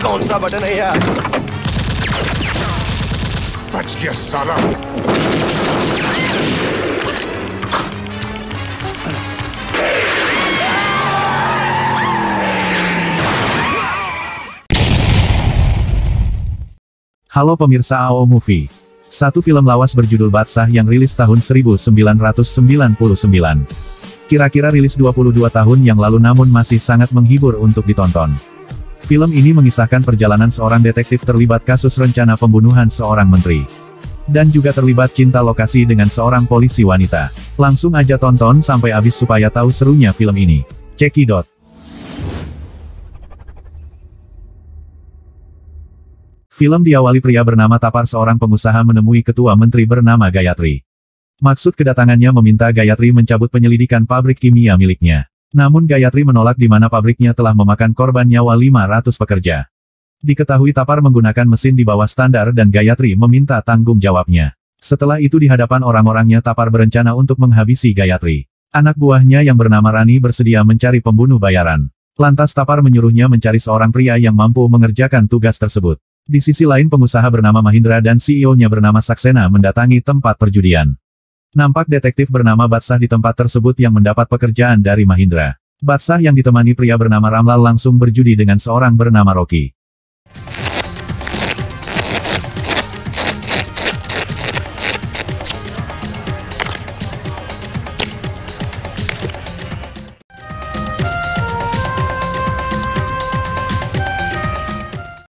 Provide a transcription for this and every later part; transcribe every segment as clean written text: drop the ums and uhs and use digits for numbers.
कौन सा बटन है यार? बच गया साला। Halo pemirsa AO Movie. Satu film lawas berjudul Badsah yang rilis tahun 1999. Kira-kira rilis 22 tahun yang lalu namun masih sangat menghibur untuk ditonton. Film ini mengisahkan perjalanan seorang detektif terlibat kasus rencana pembunuhan seorang menteri. Dan juga terlibat cinta lokasi dengan seorang polisi wanita. Langsung aja tonton sampai habis supaya tahu serunya film ini. Cekidot. Film diawali pria bernama Tapar, seorang pengusaha menemui ketua menteri bernama Gayatri. Maksud kedatangannya meminta Gayatri mencabut penyelidikan pabrik kimia miliknya. Namun Gayatri menolak di mana pabriknya telah memakan korban nyawa 500 pekerja. Diketahui Tapar menggunakan mesin di bawah standar dan Gayatri meminta tanggung jawabnya. Setelah itu di hadapan orang-orangnya Tapar berencana untuk menghabisi Gayatri. Anak buahnya yang bernama Rani bersedia mencari pembunuh bayaran. Lantas Tapar menyuruhnya mencari seorang pria yang mampu mengerjakan tugas tersebut. Di sisi lain pengusaha bernama Mahindra dan CEO-nya bernama Saksena mendatangi tempat perjudian. Nampak detektif bernama Badsah di tempat tersebut yang mendapat pekerjaan dari Mahindra. Badsah yang ditemani pria bernama Ramlal langsung berjudi dengan seorang bernama Rocky.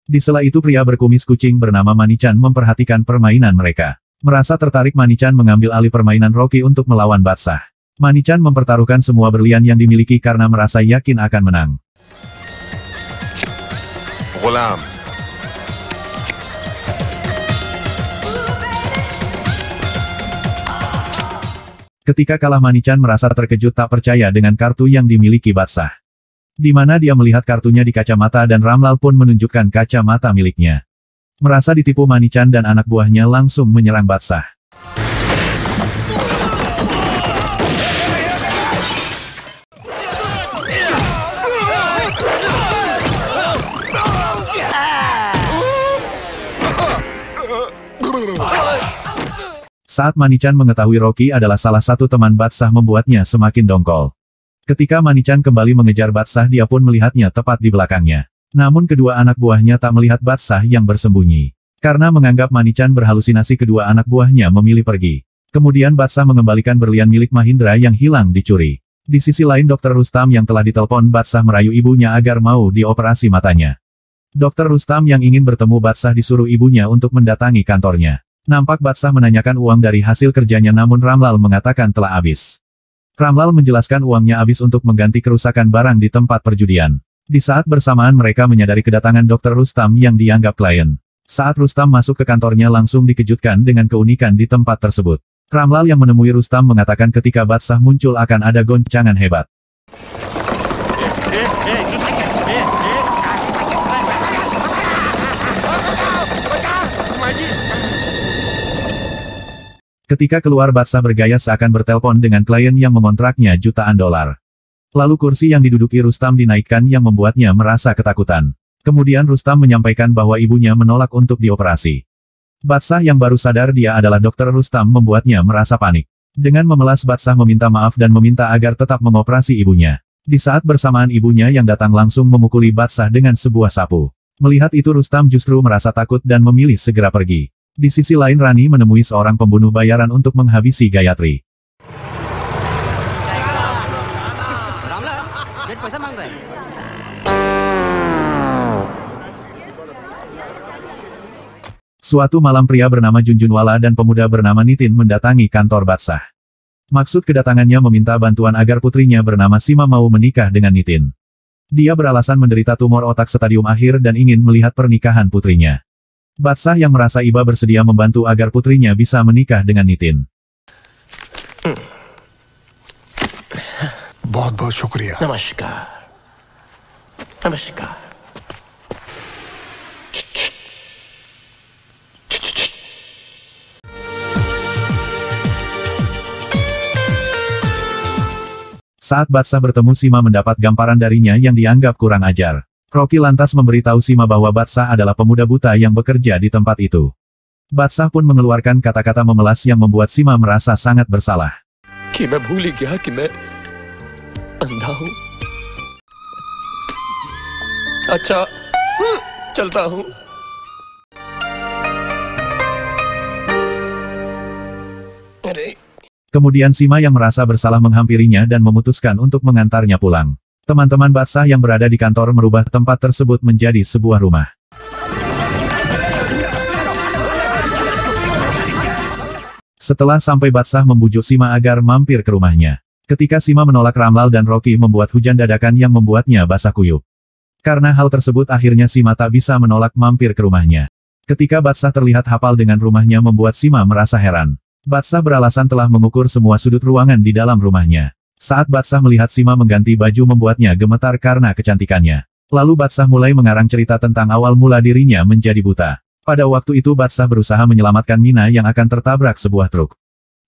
Di sela itu pria berkumis kucing bernama Manichan memperhatikan permainan mereka. Merasa tertarik Manichan mengambil alih permainan Rocky untuk melawan Badsah. Manichan mempertaruhkan semua berlian yang dimiliki karena merasa yakin akan menang. गुलाम। Ketika kalah Manichan merasa terkejut tak percaya dengan kartu yang dimiliki Badsah. Di mana dia melihat kartunya di kacamata dan Ramlal pun menunjukkan kacamata miliknya. Merasa ditipu Manichan dan anak buahnya langsung menyerang Badsah. Saat Manichan mengetahui Rocky adalah salah satu teman Badsah membuatnya semakin dongkol. Ketika Manichan kembali mengejar Badsah dia pun melihatnya tepat di belakangnya. Namun kedua anak buahnya tak melihat Badsah yang bersembunyi. Karena menganggap Manichan berhalusinasi kedua anak buahnya memilih pergi. Kemudian Badsah mengembalikan berlian milik Mahindra yang hilang dicuri. Di sisi lain Dr. Rustam yang telah ditelepon Badsah merayu ibunya agar mau dioperasi matanya. Dr. Rustam yang ingin bertemu Badsah disuruh ibunya untuk mendatangi kantornya. Nampak Badsah menanyakan uang dari hasil kerjanya namun Ramlal mengatakan telah habis. Ramlal menjelaskan uangnya habis untuk mengganti kerusakan barang di tempat perjudian. Di saat bersamaan mereka menyadari kedatangan Dr. Rustam yang dianggap klien. Saat Rustam masuk ke kantornya langsung dikejutkan dengan keunikan di tempat tersebut. Ramlal yang menemui Rustam mengatakan ketika Badsah muncul akan ada goncangan hebat. Ketika keluar Badsah bergaya seakan bertelpon dengan klien yang mengontraknya jutaan dolar. Lalu kursi yang diduduki Rustam dinaikkan yang membuatnya merasa ketakutan. Kemudian Rustam menyampaikan bahwa ibunya menolak untuk dioperasi. Badsah yang baru sadar dia adalah Dr. Rustam membuatnya merasa panik. Dengan memelas Badsah meminta maaf dan meminta agar tetap mengoperasi ibunya. Di saat bersamaan ibunya yang datang langsung memukuli Badsah dengan sebuah sapu. Melihat itu Rustam justru merasa takut dan memilih segera pergi. Di sisi lain Rani menemui seorang pembunuh bayaran untuk menghabisi Gayatri. Suatu malam pria bernama Junjunwala dan pemuda bernama Nitin mendatangi kantor Badsah. Maksud kedatangannya meminta bantuan agar putrinya bernama Sima mau menikah dengan Nitin. Dia beralasan menderita tumor otak stadium akhir dan ingin melihat pernikahan putrinya. Badsah yang merasa iba bersedia membantu agar putrinya bisa menikah dengan Nitin. बहुत-बहुत शुक्रिया। नमस्कार। नमस्कार। Saat Batsah bertemu Sima mendapat gamparan darinya yang dianggap kurang ajar. Rocky lantas memberitahu Sima bahwa Batsah adalah pemuda buta yang bekerja di tempat itu. Batsah pun mengeluarkan kata-kata memelas yang membuat Sima merasa sangat bersalah. कि मैं भूल ही गया कि मैं अंधा हूं। अच्छा, चलता हूं। अरे Kemudian Sima yang merasa bersalah menghampirinya dan memutuskan untuk mengantarnya pulang. Teman-teman Batsah yang berada di kantor merubah tempat tersebut menjadi sebuah rumah. Setelah sampai Batsah membujuk Sima agar mampir ke rumahnya. Ketika Sima menolak, Ramlal dan Rocky membuat hujan dadakan yang membuatnya basah kuyup. Karena hal tersebut akhirnya Sima tak bisa menolak mampir ke rumahnya. Ketika Batsah terlihat hafal dengan rumahnya membuat Sima merasa heran. Batsah beralasan telah mengukur semua sudut ruangan di dalam rumahnya. Saat Batsah melihat Sima mengganti baju membuatnya gemetar karena kecantikannya. Lalu Batsah mulai mengarang cerita tentang awal mula dirinya menjadi buta. Pada waktu itu Batsah berusaha menyelamatkan Mina yang akan tertabrak sebuah truk.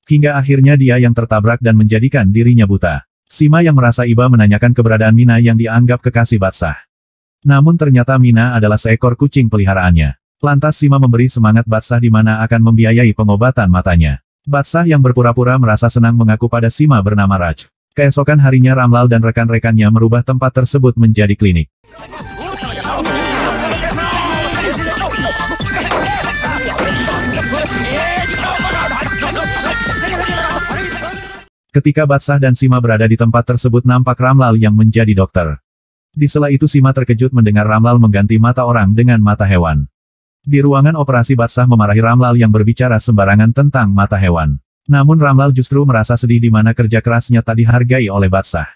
Hingga akhirnya dia yang tertabrak dan menjadikan dirinya buta. Sima yang merasa iba menanyakan keberadaan Mina yang dianggap kekasih Batsah. Namun ternyata Mina adalah seekor kucing peliharaannya. Lantas Sima memberi semangat Batsah di mana akan membiayai pengobatan matanya. Batsah yang berpura-pura merasa senang mengaku pada Sima bernama Raj. Keesokan harinya Ramlal dan rekan-rekannya merubah tempat tersebut menjadi klinik. Ketika Batsah dan Sima berada di tempat tersebut nampak Ramlal yang menjadi dokter. Di sela itu Sima terkejut mendengar Ramlal mengganti mata orang dengan mata hewan. Di ruangan operasi Batsah memarahi Ramlal yang berbicara sembarangan tentang mata hewan. Namun Ramlal justru merasa sedih di mana kerja kerasnya tak dihargai oleh Batsah.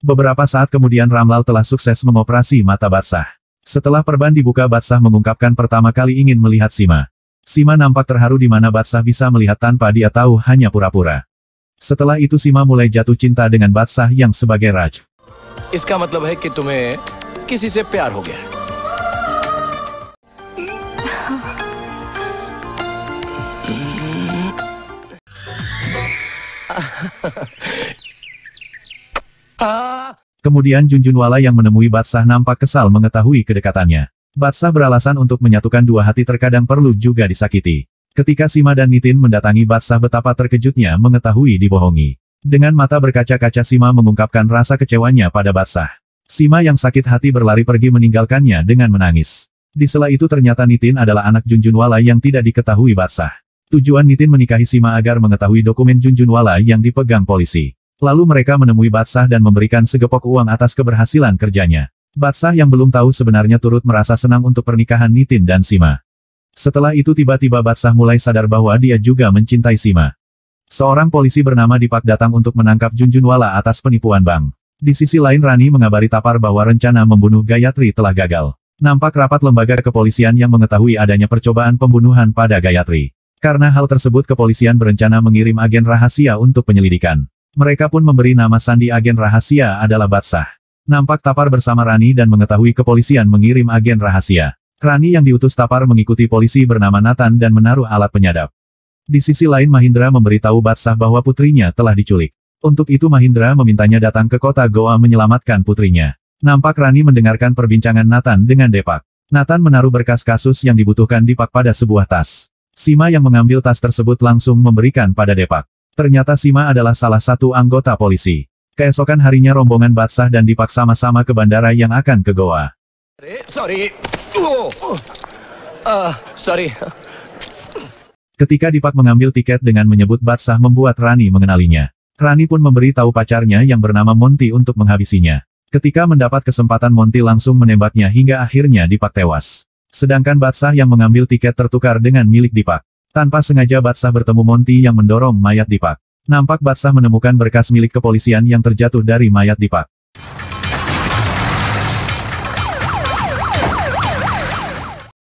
Beberapa saat kemudian Ramlal telah sukses mengoperasi mata Batsah. Setelah perban dibuka Batsah mengungkapkan pertama kali ingin melihat Sima. Sima nampak terharu di mana Batsah bisa melihat tanpa dia tahu hanya pura-pura. Setelah itu Sima mulai jatuh cinta dengan Batsah yang sebagai Raj. इसका मतलब है कि तुम्हें किसी से प्यार हो गया। Kemudian Junjunwala yang menemui Batsah nampak kesal mengetahui kedekatannya. Batsah beralasan untuk menyatukan dua hati terkadang perlu juga disakiti. Ketika Sima dan Nitin mendatangi Batsah betapa terkejutnya mengetahui dibohongi. Dengan mata berkaca-kaca Sima mengungkapkan rasa kecewanya pada Batsah. Sima yang sakit hati berlari pergi meninggalkannya dengan menangis. Di sela itu ternyata Nitin adalah anak Junjunwala yang tidak diketahui Batsah. Tujuan Nitin menikahi Sima agar mengetahui dokumen Junjunwala yang dipegang polisi. Lalu mereka menemui Batsah dan memberikan segepok uang atas keberhasilan kerjanya. Batsah yang belum tahu sebenarnya turut merasa senang untuk pernikahan Nitin dan Sima. Setelah itu tiba-tiba Batsah mulai sadar bahwa dia juga mencintai Sima. Seorang polisi bernama Dipak datang untuk menangkap Junjunwala atas penipuan bank. Di sisi lain Rani mengabari Tapar bahwa rencana membunuh Gayatri telah gagal. Nampak rapat lembaga kepolisian yang mengetahui adanya percobaan pembunuhan pada Gayatri. Karena hal tersebut kepolisian berencana mengirim agen rahasia untuk penyelidikan. Mereka pun memberi nama sandi agen rahasia adalah Batsah. Nampak Tapar bersama Rani dan mengetahui kepolisian mengirim agen rahasia. Rani yang diutus Tapar mengikuti polisi bernama Nathan dan menaruh alat penyadap. Di sisi lain Mahindra memberitahu Batsah bahwa putrinya telah diculik. Untuk itu Mahindra memintanya datang ke kota Goa menyelamatkan putrinya. Nampak Rani mendengarkan perbincangan Nathan dengan Depak. Nathan menaruh berkas kasus yang dibutuhkan Dipak pada sebuah tas. Sima yang mengambil tas tersebut langsung memberikan pada Depak. Ternyata Sima adalah salah satu anggota polisi. Keesokan harinya rombongan Batsah dan Dipak sama-sama ke bandara yang akan ke Goa. Sorry. Sorry. Ketika Dipak mengambil tiket dengan menyebut Batsah membuat Rani mengenalinya. Rani pun memberi tahu pacarnya yang bernama Monty untuk menghabisinya. Ketika mendapat kesempatan Monty langsung menembaknya hingga akhirnya Dipak tewas. Sedangkan Batsah yang mengambil tiket tertukar dengan milik Dipak. Tanpa sengaja Batsah bertemu Monty yang mendorong mayat Dipak. Nampak Batsah menemukan berkas milik kepolisian yang terjatuh dari mayat Dipak.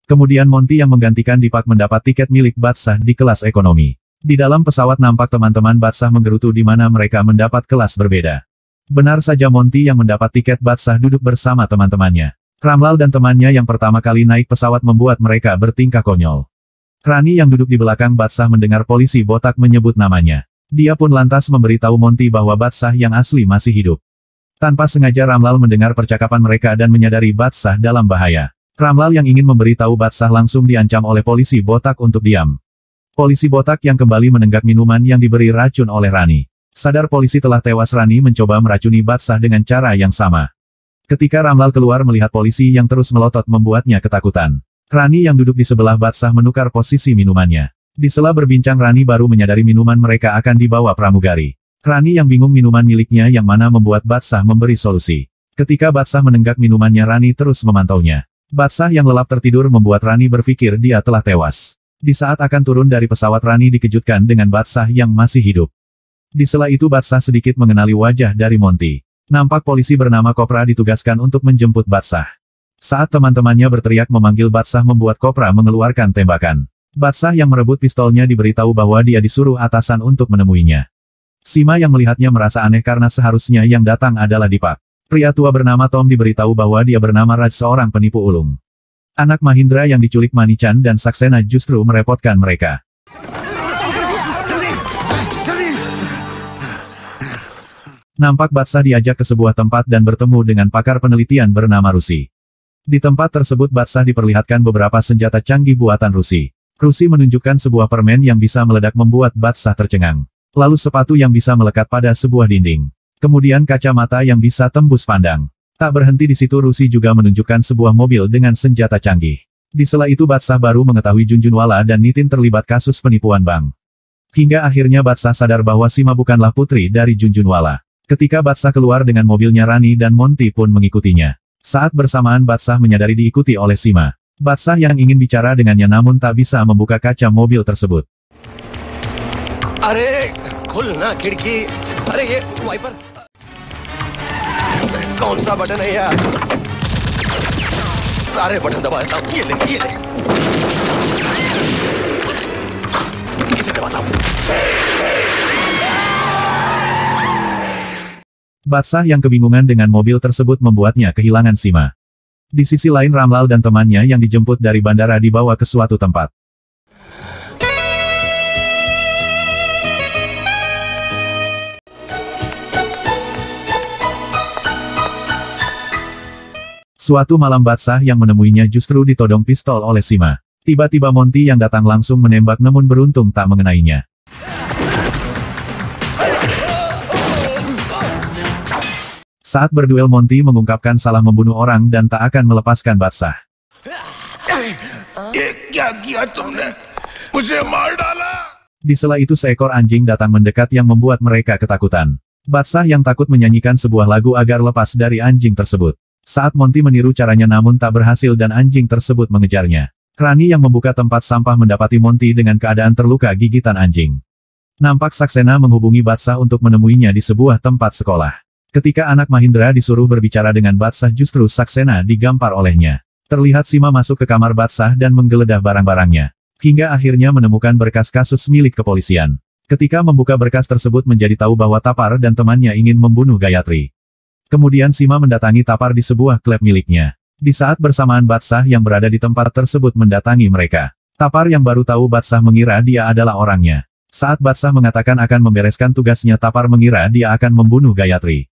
Kemudian Monty yang menggantikan Dipak mendapat tiket milik Batsah di kelas ekonomi. Di dalam pesawat nampak teman-teman Batsah menggerutu di mana mereka mendapat kelas berbeda. Benar saja Monty yang mendapat tiket Batsah duduk bersama teman-temannya. Ramlal dan temannya yang pertama kali naik pesawat membuat mereka bertingkah konyol. Rani yang duduk di belakang Batsah mendengar polisi botak menyebut namanya. Dia pun lantas memberitahu Monty bahwa Batsah yang asli masih hidup. Tanpa sengaja Ramlal mendengar percakapan mereka dan menyadari Batsah dalam bahaya. Ramlal yang ingin memberitahu Batsah langsung diancam oleh polisi botak untuk diam. Polisi botak yang kembali menenggak minuman yang diberi racun oleh Rani. Sadar polisi telah tewas, Rani mencoba meracuni Batsah dengan cara yang sama. Ketika Ramlal keluar melihat polisi yang terus melotot membuatnya ketakutan. Rani yang duduk di sebelah Batsah menukar posisi minumannya. Di sela berbincang Rani baru menyadari minuman mereka akan dibawa pramugari. Rani yang bingung minuman miliknya yang mana membuat Batsah memberi solusi. Ketika Batsah menenggak minumannya Rani terus memantaunya. Batsah yang lelap tertidur membuat Rani berpikir dia telah tewas. Di saat akan turun dari pesawat Rani dikejutkan dengan Batsah yang masih hidup. Di sela itu Batsah sedikit mengenali wajah dari Monty. Nampak polisi bernama Kopra ditugaskan untuk menjemput Batsah. Saat teman-temannya berteriak memanggil Batsah membuat Kopra mengeluarkan tembakan. Batsah yang merebut pistolnya diberitahu bahwa dia disuruh atasan untuk menemuinya. Sima yang melihatnya merasa aneh karena seharusnya yang datang adalah Dipak. Pria tua bernama Tom diberitahu bahwa dia bernama Raj, seorang penipu ulung. Anak Mahindra yang diculik Manichan dan Saksena justru merepotkan mereka. Nampak Batsah diajak ke sebuah tempat dan bertemu dengan pakar penelitian bernama Rusi. Di tempat tersebut Batsah diperlihatkan beberapa senjata canggih buatan Rusi. Rusi menunjukkan sebuah permen yang bisa meledak membuat Batsah tercengang. Lalu sepatu yang bisa melekat pada sebuah dinding. Kemudian kacamata yang bisa tembus pandang. Tak berhenti di situ, Rusi juga menunjukkan sebuah mobil dengan senjata canggih. Di sela itu Batsah baru mengetahui Junjunwala dan Nitin terlibat kasus penipuan bank. Hingga akhirnya Batsah sadar bahwa Sima bukanlah putri dari Junjunwala. Ketika Batsah keluar dengan mobilnya, Rani dan Monty pun mengikutinya. Saat bersamaan Batsah menyadari diikuti oleh Sima. Batsah yang ingin bicara dengannya namun tak bisa membuka kaca mobil tersebut. अरे खुलना खिड़की, अरे ये वाइपर कौन सा बटन है यार? सारे बटन दबाता हूँ, ये ले इसे दबाता हूँ। Batsah yang kebingungan dengan mobil tersebut membuatnya kehilangan Sima. Di sisi lain Ramlal dan temannya yang dijemput dari bandara dibawa ke suatu tempat. Suatu malam Batsah yang menemuinya justru ditodong pistol oleh Sima. Tiba-tiba Monty yang datang langsung menembak namun beruntung tak mengenainya. Saat berduel Monty mengungkapkan salah membunuh orang dan tak akan melepaskan Batsah. Di sela itu seekor anjing datang mendekat yang membuat mereka ketakutan. Batsah yang takut menyanyikan sebuah lagu agar lepas dari anjing tersebut. Saat Monty meniru caranya namun tak berhasil dan anjing tersebut mengejarnya. Rani yang membuka tempat sampah mendapati Monty dengan keadaan terluka gigitan anjing. Nampak Saksena menghubungi Batsah untuk menemuinya di sebuah tempat sekolah. Ketika anak Mahindra disuruh berbicara dengan Batsah justru Saksena digampar olehnya. Terlihat Sima masuk ke kamar Batsah dan menggeledah barang-barangnya. Hingga akhirnya menemukan berkas kasus milik kepolisian. Ketika membuka berkas tersebut menjadi tahu bahwa Tapar dan temannya ingin membunuh Gayatri. Kemudian Sima mendatangi Tapar di sebuah klub miliknya. Di saat bersamaan Batsah yang berada di tempat tersebut mendatangi mereka. Tapar yang baru tahu Batsah mengira dia adalah orangnya. Saat Batsah mengatakan akan membereskan tugasnya, Tapar mengira dia akan membunuh Gayatri.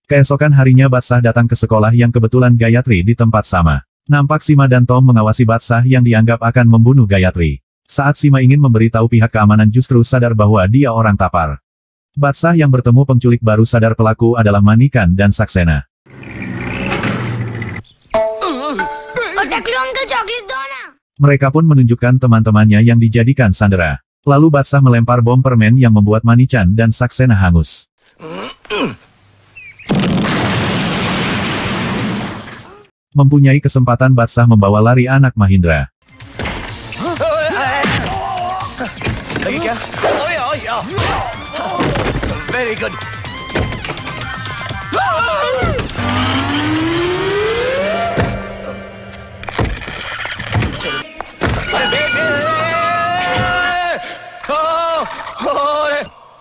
Keesokan harinya Batsah datang ke sekolah yang kebetulan Gayatri di tempat sama. Nampak Sima dan Tom mengawasi Batsah yang dianggap akan membunuh Gayatri. Saat Sima ingin memberitahu pihak keamanan justru sadar bahwa dia orang Tapar. Batsah yang bertemu penculik baru sadar pelaku adalah Manichan dan Saksena. Mereka pun menunjukkan teman-temannya yang dijadikan sandera. Lalu Batsah melempar bom permen yang membuat Manichan dan Saksena hangus. Mempunyai kesempatan Batsah membawa lari anak Mahindra. लगी क्या? Very good.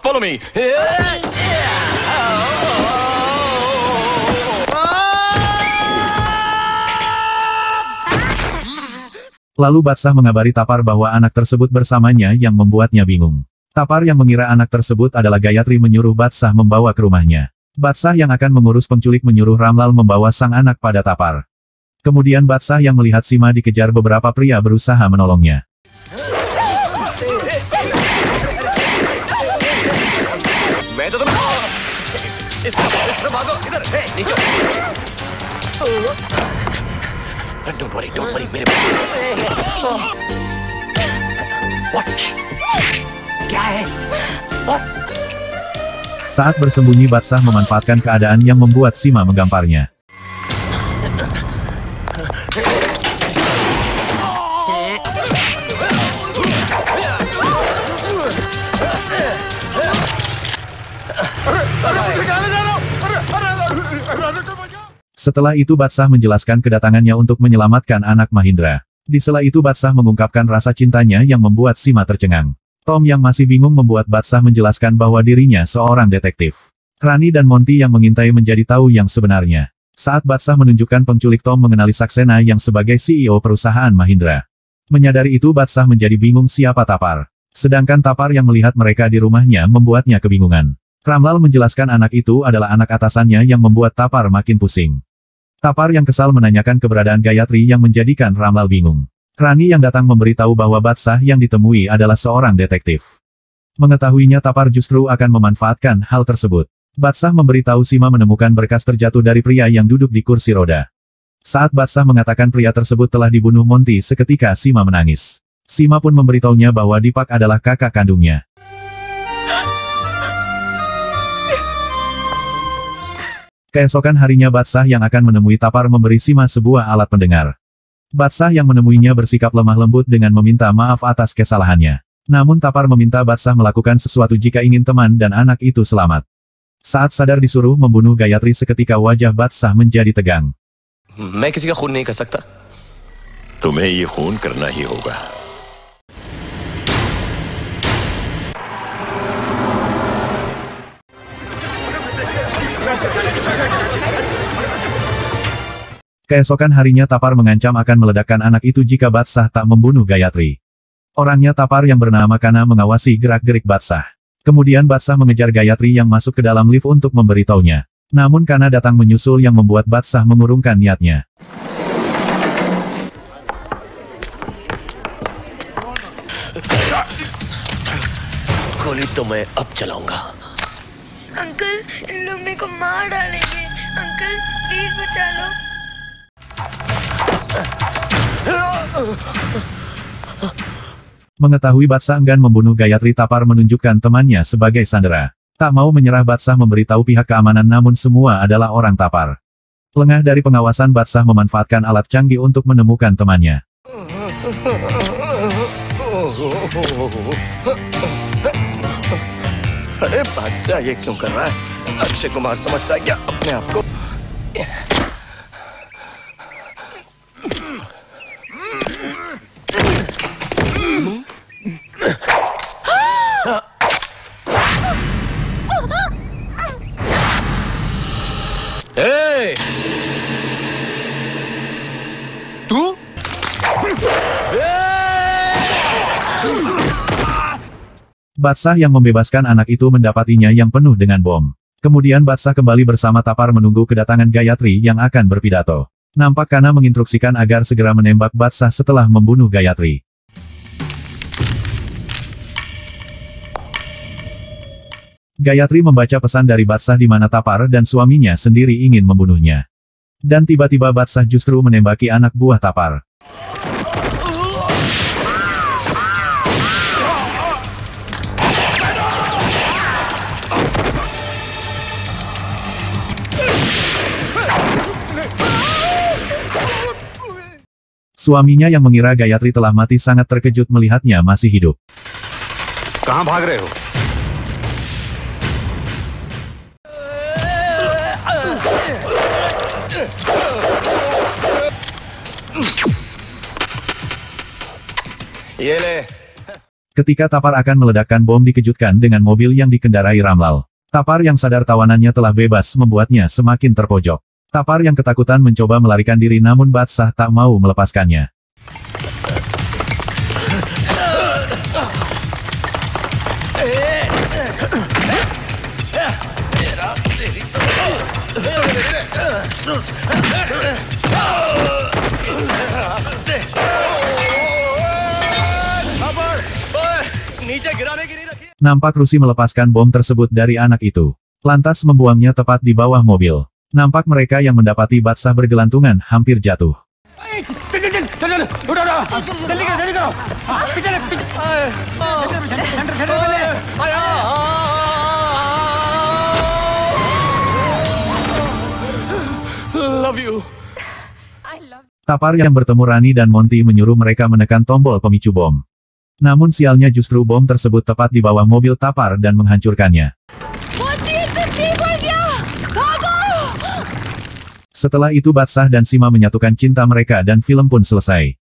Follow me. Lalu Batsah mengabari Tapar bahwa anak tersebut bersamanya yang membuatnya bingung. Tapar yang mengira anak tersebut adalah Gayatri menyuruh Batsah membawa ke rumahnya. Batsah yang akan mengurus penculik menyuruh Ramlal membawa sang anak pada Tapar. Kemudian Batsah yang melihat Sima dikejar beberapa pria berusaha menolongnya. Don't worry, मेरे Watch. क्या है? What? Saat bersembunyi Batsah memanfaatkan keadaan yang membuat Sima menggamparnya. Setelah itu Batsah menjelaskan kedatangannya untuk menyelamatkan anak Mahindra. Di sela itu Batsah mengungkapkan rasa cintanya yang membuat Sima tercengang. Tom yang masih bingung membuat Batsah menjelaskan bahwa dirinya seorang detektif. Rani dan Monty yang mengintai menjadi tahu yang sebenarnya. Saat Batsah menunjukkan penculik Tom mengenali Saksena yang sebagai CEO perusahaan Mahindra. Menyadari itu Batsah menjadi bingung siapa Tapar. Sedangkan Tapar yang melihat mereka di rumahnya membuatnya kebingungan. Ramlal menjelaskan anak itu adalah anak atasannya yang membuat Tapar makin pusing. Tapar yang kesal menanyakan keberadaan Gayatri yang menjadikan Ramlal bingung. Rani yang datang memberitahu bahwa Batsah yang ditemui adalah seorang detektif. Mengetahuinya Tapar justru akan memanfaatkan hal tersebut. Batsah memberitahu Sima menemukan berkas terjatuh dari pria yang duduk di kursi roda. Saat Batsah mengatakan pria tersebut telah dibunuh Monty seketika Sima menangis. Sima pun memberitahunya bahwa Dipak adalah kakak kandungnya. Keesokan harinya Batsah yang akan menemui Tapar memberi Sima sebuah alat pendengar. Batsah yang menemuinya bersikap lemah lembut dengan meminta maaf atas kesalahannya. Namun Tapar meminta Batsah melakukan sesuatu jika ingin teman dan anak itu selamat. Saat sadar disuruh membunuh Gayatri seketika wajah Batsah menjadi tegang. मैं किसी का खून नहीं कर सकता. तुम्हें ये खून करना ही होगा. Keesokan harinya Tapar mengancam akan meledakkan anak itu jika Batsah tak membunuh Gayatri. Orangnya Tapar yang bernama Kana mengawasi gerak-gerik Batsah. Kemudian Batsah mengejar Gayatri yang masuk ke dalam lift untuk memberitahunya. Namun Kana datang menyusul yang membuat Batsah mengurungkan niatnya. गोली तो मैं अब चलाऊंगा. अंकल, इन लोग मेरे को मार डालेंगे. अंकल, प्लीज बचा लो. Mengetahui Batsah enggan membunuh Gayatri, Tapar menunjukkan temannya sebagai sandera. Tak mau menyerah Batsah memberitahu pihak keamanan namun semua adalah orang Tapar. Lengah dari pengawasan Batsah memanfaatkan alat canggih untuk menemukan temannya. अरे बच्चा ये क्यों कर रहा है? अक्षय कुमार समझता है क्या अपने आप को? Hey! तू? Batsah yang membebaskan anak itu mendapatinya yang penuh dengan bom. Kemudian Batsah kembali bersama Tapar menunggu kedatangan Gayatri yang akan berpidato. Nampak Kana menginstruksikan agar segera menembak Batsah setelah membunuh Gayatri. Gayatri membaca pesan dari Batsah di mana Tapar dan suaminya sendiri ingin membunuhnya. Dan tiba-tiba Batsah justru menembaki anak buah Tapar. Suaminya yang mengira Gayatri telah mati sangat terkejut melihatnya masih hidup. कहां भाग रहे हो? Ketika Tapar akan meledakkan bom dikejutkan dengan mobil yang dikendarai Ramlal. Tapar yang sadar tawanannya telah bebas membuatnya semakin terpojok. Tapar yang ketakutan mencoba melarikan diri namun Batsah tak mau melepaskannya. नीचे गिराने की नहीं रखी। Nampak Rusi melepaskan bom tersebut dari anak itu. Lantas membuangnya tepat di bawah mobil. Nampak mereka yang mendapati Batsah bergelantungan hampir jatuh. Love you. Tapar yang bertemu Rani dan Monty menyuruh mereka menekan tombol pemicu bom. Namun sialnya justru bom tersebut tepat di bawah mobil Tapar dan menghancurkannya. Setelah itu Batsah dan Sima menyatukan cinta mereka dan film pun selesai.